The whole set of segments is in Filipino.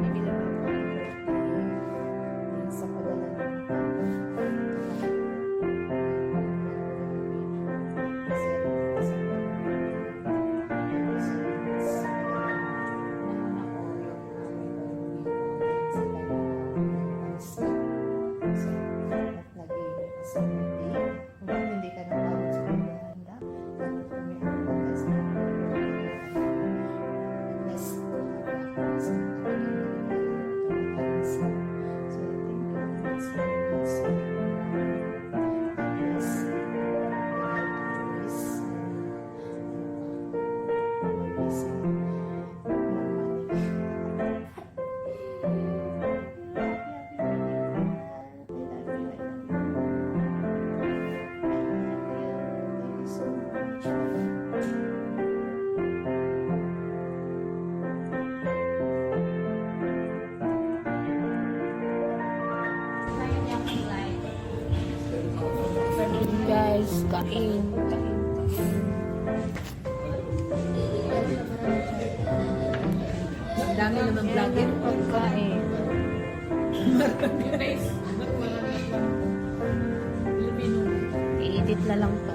Bibilang ako ng birthday sa padala ng hindi ka na pagod sa paghahanda. Kami ang pagkas na bless sa so thank you so much. Bless guys, kain. Dami naman vlogger. Pagkain. Filipino. I-edit na lang to.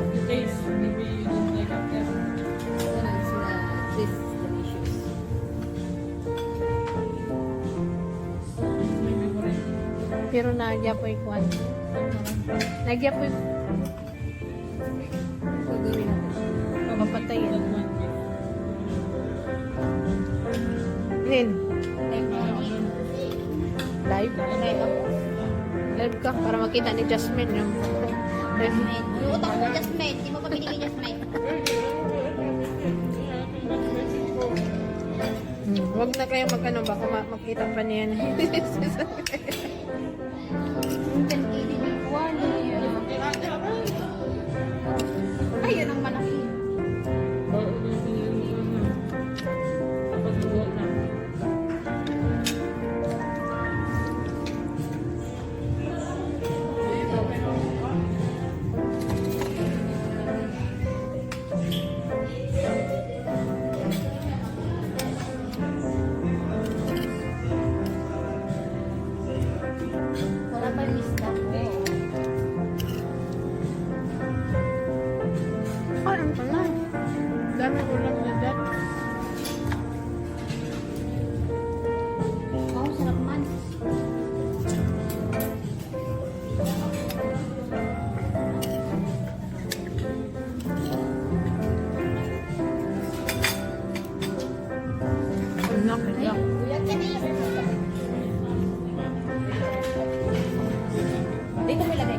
The taste, maybe you don't like after. This delicious. Maybe more. Pero nagya po ikuan. Nagya po mapatayin. Rin. Live? Live ka para makita ni Jasmine yung Yung utang mo, Jasmine. Hindi mo pa binigay, Jasmine. Huwag na kayo magkano baka makita pa niya na. Ay, yun ang malaki. Wala pa yung lista. Ano pa na? Dami ulam na dyan. Oh, sarap man. Anak, anak. Kuya, kanina. Dito mo ilagay.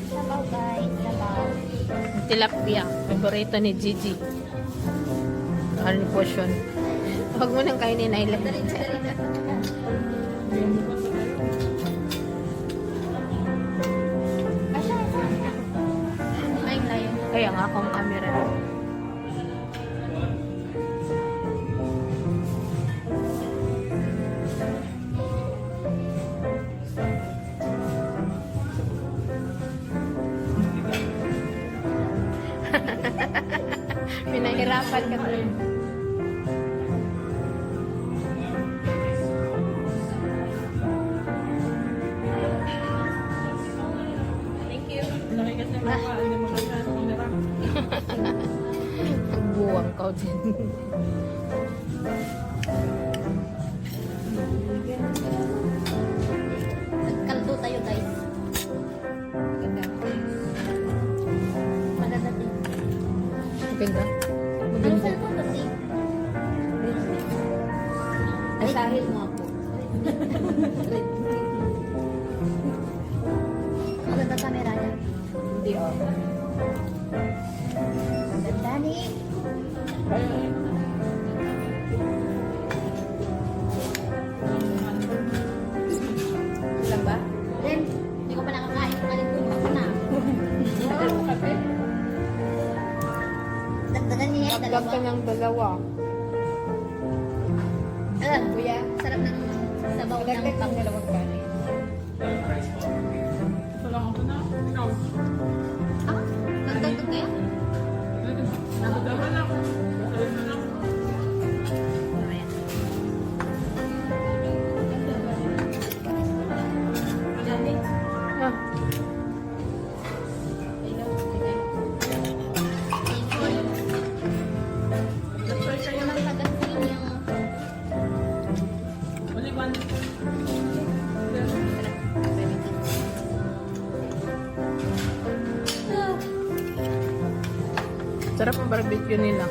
Sabaw, guys. Sabaw. Tilapia. Favorito ni Gigi. Ano portion? Huwag mo nang kainin ay lang. Kaya nga akong camera. Pinahirapan ka talaga. Thank you. Laki kasi ang mukha. Hindi mo kasi ang camera. Buwang ka din. Nagkaldo tayo, guys. Maganda din. Maganda. Ano Maganda. sa ito kasi? Asahil mo ako. Maganda camera niya. Hindi oh. Maganda ni. Ilan ba? Then, hindi ko pa nakakain. Kalimutan ko na. Dagdagan niya yung Naglag ka dalawa. ng dalawa. Kuya, sarap ng sabaw ng pang. dalawang kanin. Wala Sarap ang barbecue nila.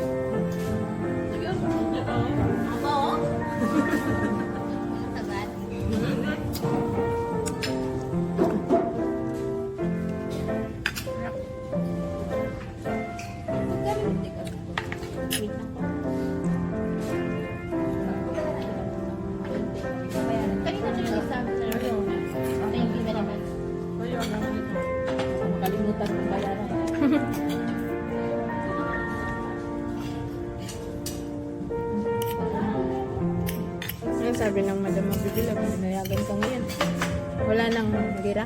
Ako, oh. Tagal. Wait lang po. Kanina siya nag-sabi sa Thank you very much. Makalimutan kong bayaran. Ano sabi ng madam mabibila? Pinayagan ka ngayon. Wala nang gira.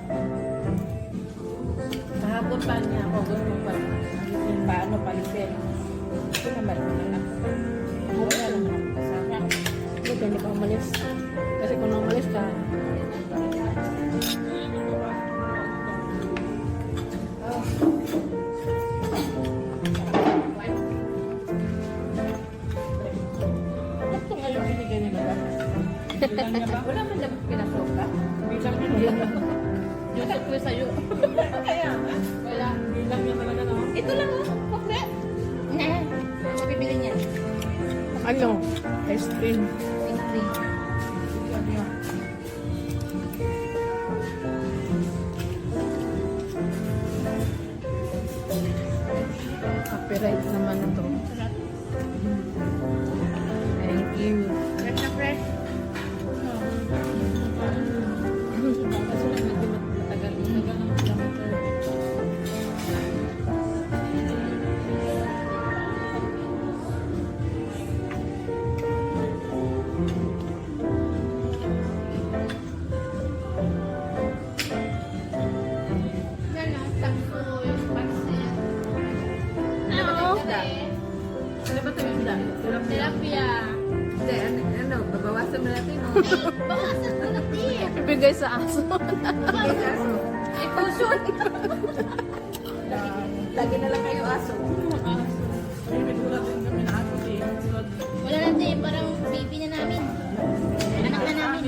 Kahapon pa niya ako gusto pa. Paano palitin? Ito naman lang. Wala lang ako kasama. Buti hindi ka umalis. Kasi kung umalis ka, Ito ngayon binigay ni madam. Bilang niya ba? Wala man lang pinasok ka. Bilang niya ba? Yusok ko sa'yo. Kaya, wala. Bilang niya talaga no? Ito lang oh. Pakre. Na, mabibili niya. ano? Ice cream. Ice cream. Sabi niya. Copyright naman ito. Thank you. Fresh na fresh. Kaso lang medyo matagal. Matagal ng kilometer. Yan na, tamsoy, pansit. Ano? Ano ba tayo isda? Tilapia. Hindi, ano, babawasan mo natin. Bawasan ko na tea. Ibigay sa aso. Ay, puson. Lagi na lang kayo aso. Ay, may tulad din kami na aso eh. Wala na tea, parang baby na namin. Anak na namin.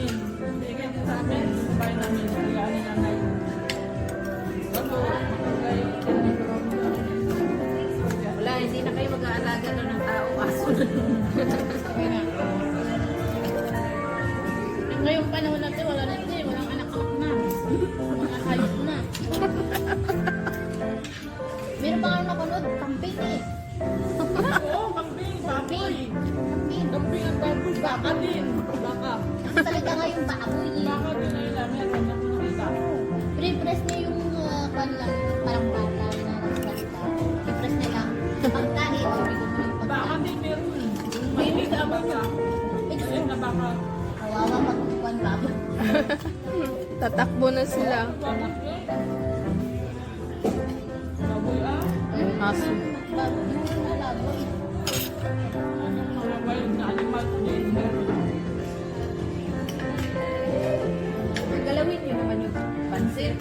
Bigay din sa amin. Babae namin. Ilaan ni nanay. Ano, wala, hindi na kayo mag-aalaga na ng tao. Aso na. Ngayong panahon natin, wala na tea. Walang anak-anak na. Mga hayop na. Meron pa nga napanood, campaign eh. Oo, kambing, baboy. Campaign. Kambing at baboy. Baka din. Baka. Ang talaga nga yung baboy eh. Baka din na yun. Meron na nakita. Pre-press niya yung kanilang parang bata na nagsalita. I-press niya lang. Pagkain, sabi ko mo yung Baka pagkain. din meron. Mahilig na baka. Ayun na baka. Kawawa pag-uwan baboy. Tatakbo na sila. Baboy ah. Yung aso. Baboy yung alaboy. Anong mga wild na animal din meron. Galawin niyo naman yung pansit.